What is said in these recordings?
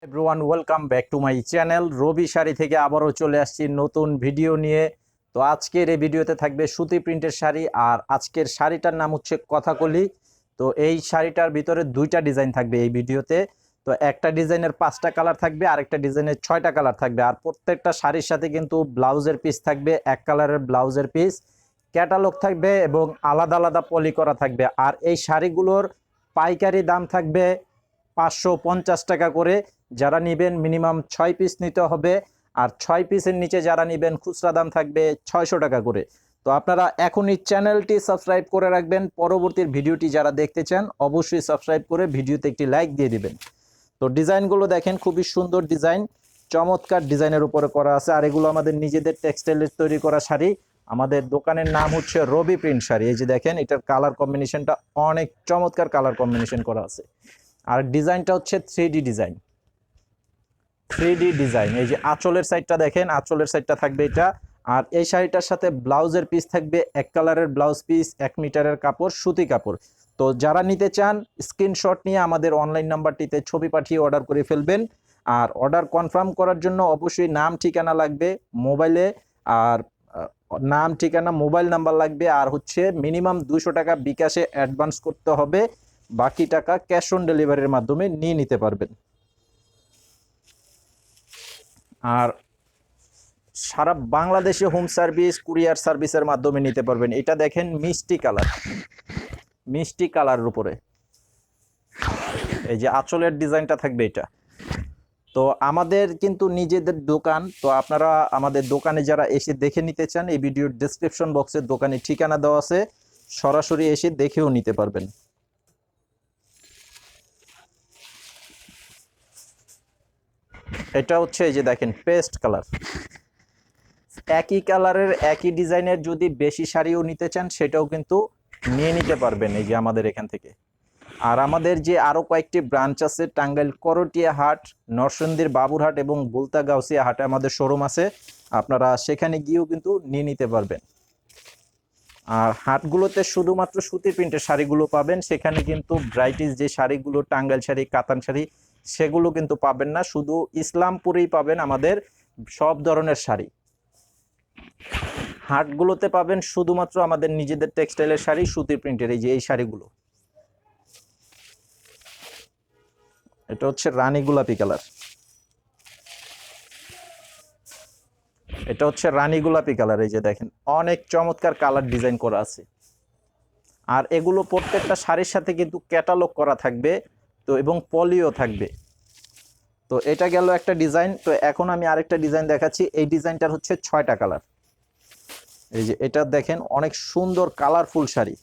Everyone welcome back to my channel Rabi sari থেকে আবারও চলে আসছি নতুন ভিডিও নিয়ে। তো আজকের এই ভিডিওতে থাকবে সুতি প্রিন্টের শাড়ি, আর আজকের শাড়িটার নাম হচ্ছে কথাকলি। তো এই শাড়িটার ভিতরে দুইটা ডিজাইন থাকবে এই ভিডিওতে। তো একটা ডিজাইনের 5টা কালার থাকবে, আরেকটা ডিজাইনের 6টা কালার থাকবে, আর প্রত্যেকটা শাড়ির সাথে কিন্তু ব্লাউজের পিস থাকবে, এক কালারের ব্লাউজের পিস, ক্যাটালগ থাকবে এবং আলাদা আলাদা পলি করা থাকবে। আর এই শাড়িগুলোর পাইকারি দাম থাকবে 550 টাকা করে। যারা নেবেন মিনিমাম 6 পিস নিতে হবে, আর 6 পিসের নিচে যারা নেবেন খুচরা দাম থাকবে 600 টাকা করে। তো আপনারা এখনই চ্যানেলটি সাবস্ক্রাইব করে রাখবেন, পরবর্তী ভিডিওটি যারা দেখতে চান অবশ্যই সাবস্ক্রাইব করে ভিডিওতে একটি লাইক দিয়ে দিবেন। তো ডিজাইনগুলো দেখেন, খুবই সুন্দর ডিজাইন, চমৎকার ডিজাইনের উপরে করা আছে। আর এগুলো আমাদের নিজেদের টেক্সটাইলের তৈরি করা শাড়ি। আমাদের দোকানের নাম হচ্ছে রবি প্রিন্ট শাড়ি। এই যে দেখেন, এটার কালার কম্বিনেশনটা অনেক চমৎকার কালার কম্বিনেশন করা আছে। আর ডিজাইনটা হচ্ছে 3D ডিজাইন, 3D ডিজাইন। এই যে আঁচলের সাইডটা দেখেন, আঁচলের সাইডটা থাকবে এটা। আর এই শাড়িটার সাথে ব্লাউজের পিস থাকবে এক কালারের ব্লাউজ পিস, 1 মিটারের কাপড়, সুতি কাপড়। তো যারা নিতে চান স্ক্রিনশট নিয়ে আমাদের অনলাইন নাম্বারটিতে ছবি পাঠিয়ে অর্ডার করে ফেলবেন। আর অর্ডার কনফার্ম করার জন্য অবশ্যই নাম ঠিকানা লাগবে মোবাইলে, আর নাম ঠিকানা মোবাইল নাম্বার লাগবে, আর হচ্ছে মিনিমাম 200 টাকা বিকাশে অ্যাডভান্স করতে হবে। বাকি টাকা ক্যাশ অন ডেলিভারির মাধ্যমে নিয়ে নিতে পারবেন। আর সারা বাংলাদেশে হোম সার্ভিস, কুরিয়ার সার্ভিসের মাধ্যমে নিতে পারবেন। এটা দেখেন মিষ্টি কালার, মিষ্টি কালারের উপরে এই যে আঁচলের ডিজাইনটা থাকবে এটা। তো আমাদের কিন্তু নিজেদের দোকান। তো আপনারা আমাদের দোকানে যারা এসে দেখে নিতে চান, এই ভিডিওর ডেসক্রিপশন বক্সে দোকানের ঠিকানা দেওয়া আছে, সরাসরি এসে দেখেও নিতে পারবেন। এটা হচ্ছে এই যে দেখেন পেস্ট কালার, একই কালারের একই ডিজাইনের যদি বেশি শাড়িও নিতে চান সেটাও কিন্তু নিয়ে নিতে পারবেন এই যে আমাদের এখান থেকে। আর আমাদের যে আরও কয়েকটি ব্রাঞ্চ আছে, টাঙ্গাইল করটিয়া হাট, নরসিংদীর বাবুরহাট এবং বুলতা গাউসিয়া হাটে আমাদের শোরুম আছে। আপনারা সেখানে গিয়েও কিন্তু নিয়ে নিতে পারবেন। আর হাটগুলোতে শুধুমাত্র সুতি প্রিন্টের শাড়িগুলো পাবেন, সেখানে কিন্তু ভ্যারাইটিস যে শাড়িগুলো, টাঙ্গাইল শাড়ি, কাতান শাড়ি, সেগুলো কিন্তু পাবেন না। শুধু ইসলামপুরেই পাবেন আমাদের সব ধরনের শাড়ি। হাটগুলোতে পাবেন শুধুমাত্র আমাদের নিজেদের টেক্সটাইলের শাড়ি, সুতির প্রিন্টের। এই যে এই শাড়িগুলো, এটা হচ্ছে রানী গোলাপি কালার, এটা হচ্ছে রানী গোলাপি কালার। এই যে দেখেন অনেক চমৎকার কালার ডিজাইন করা আছে। আর এগুলো প্রত্যেকটা শাড়ির সাথে কিন্তু ক্যাটালগ করা থাকবে, তো এবং পলিও থাকবে। তো এটা গেল একটা ডিজাইন। তো এখন আমি আরেকটা ডিজাইন দেখাচ্ছি। এই ডিজাইনটার হচ্ছে 6টা কালার। এই যে এটা দেখেন অনেক সুন্দর কালারফুল শাড়ি।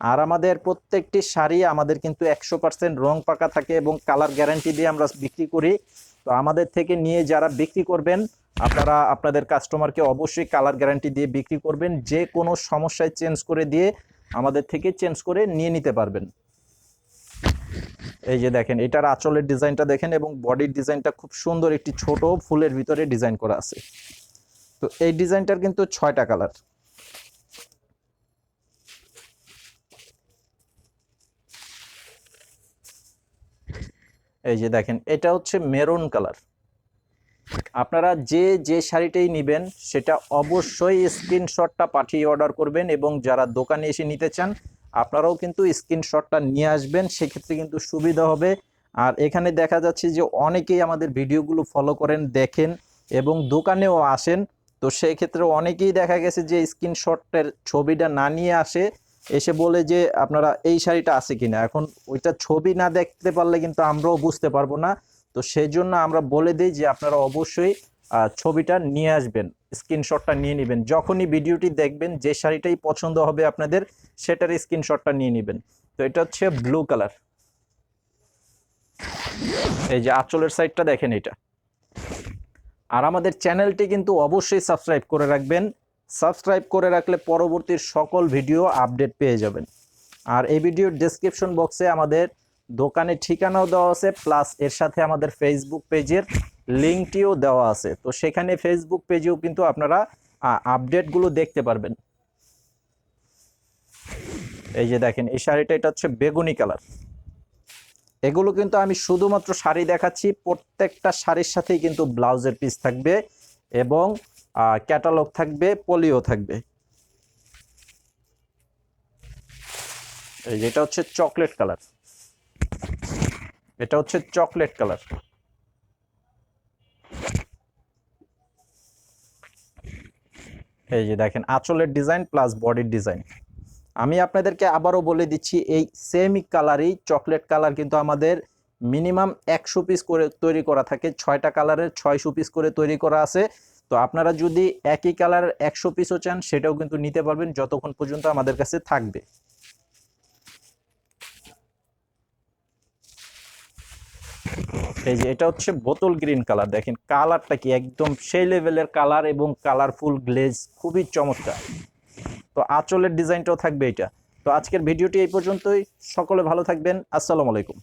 আর আমাদের প্রত্যেকটি শাড়ি আমাদের কিন্তু 100% রং পাকা থাকে এবং কালার গ্যারান্টি দিয়ে আমরা বিক্রি করি। তো আমাদের থেকে নিয়ে যারা বিক্রি করবেন, আপনারা আপনাদের কাস্টমারকে অবশ্যই কালার গ্যারান্টি দিয়ে বিক্রি করবেন। যে কোনো সমস্যায় চেঞ্জ করে দিয়ে আমাদের থেকে চেঞ্জ করে নিয়ে নিতে পারবেন। এই যে দেখেন এটার আঁচলের ডিজাইনটা দেখেন এবং বডির ডিজাইনটা খুব সুন্দর, একটি ছোট ফুলের ভিতরে ডিজাইন করা আছে। তো এই ডিজাইনটার কিন্তু 6টা কালার। এই যে দেখেন এটা হচ্ছে মেরুন কালার। আপনারা যে যে শাড়িটাই নেবেন সেটা অবশ্যই স্ক্রিনশটটা পাঠিয়ে অর্ডার করবেন, এবং যারা দোকানে এসে নিতে চান আপনারাও কিন্তু স্ক্রিনশটটা নিয়ে আসবেন, সেক্ষেত্রে কিন্তু সুবিধা হবে। আর এখানে দেখা যাচ্ছে যে অনেকেই আমাদের ভিডিওগুলো ফলো করেন, দেখেন এবং দোকানেও আসেন। তো সেই ক্ষেত্রে অনেকেই দেখা গেছে যে স্ক্রিনশটের ছবিটা না নিয়ে আসে, এসে বলে যে আপনারা এই শাড়িটা আছে কিনা। এখন ওইটা ছবি না দেখতে পারলে কিন্তু আমরাও বুঝতে পারবো না। তো সেই জন্য আমরা বলে দিই যে আপনারা অবশ্যই ছবিটা নিয়ে আসবেন, স্ক্রিনশটটা নিয়ে নেবেন। যখনই ভিডিওটি দেখবেন যে শাড়িটাই পছন্দ হবে আপনাদের, সেটার স্ক্রিনশটটা নিয়ে নেবেন। তো এটা হচ্ছে ব্লু কালার। এই যে আঁচলের সাইডটা দেখেন এটা। আর আমাদের চ্যানেলটি কিন্তু অবশ্যই সাবস্ক্রাইব করে রাখবেন। সাবস্ক্রাইব করে রাখলে পরবর্তী সকল ভিডিও আপডেট পেয়ে যাবেন। আর এই ভিডিওর ডেসক্রিপশন বক্সে আমাদের দোকানের ঠিকানাও দেওয়া আছে, প্লাস এর সাথে আমাদের ফেসবুক পেজের লিঙ্কটিও দেওয়া আছে। তো সেখানে ফেসবুক পেজেও কিন্তু আপনারা আপডেটগুলো দেখতে পারবেন। এই যে দেখেন এই শাড়িটা, এটা হচ্ছে বেগুনি কালার। এগুলো কিন্তু আমি শুধুমাত্র শাড়ি দেখাচ্ছি, প্রত্যেকটা শাড়ির সাথেই কিন্তু ব্লাউজের পিস থাকবে এবং ক্যাটালগ থাকবে, পলিও থাকবে। এই যেটা হচ্ছে চকলেট কালার, এটা হচ্ছে চকলেট কালার। এই যে দেখেন আঁচলের ডিজাইন প্লাস বডির ডিজাইন। আমি আপনাদেরকে আবারও বলে দিচ্ছি, এই সেম কালারই চকলেট কালার কিন্তু আমাদের মিনিমাম 100 পিস করে তৈরি করা থাকে। 6টা কালারের 600 পিস করে তৈরি করা আছে। তো আপনারা যদি একই কালারের 100 পিসও চান সেটাও কিন্তু নিতে পারবেন, যতক্ষণ পর্যন্ত আমাদের কাছে থাকবে। এই যে এটা হচ্ছে বোতল গ্রিন কালার, দেখেন কালারটা কি একদম সেই লেভেলের কালার এবং কালারফুল গ্লেজ, খুবই চমৎকার। তো আঁচলের ডিজাইনটাও থাকবে এটা। তো আজকের ভিডিওটি এই পর্যন্তই, সকলে ভালো থাকবেন, আসসালামু আলাইকুম।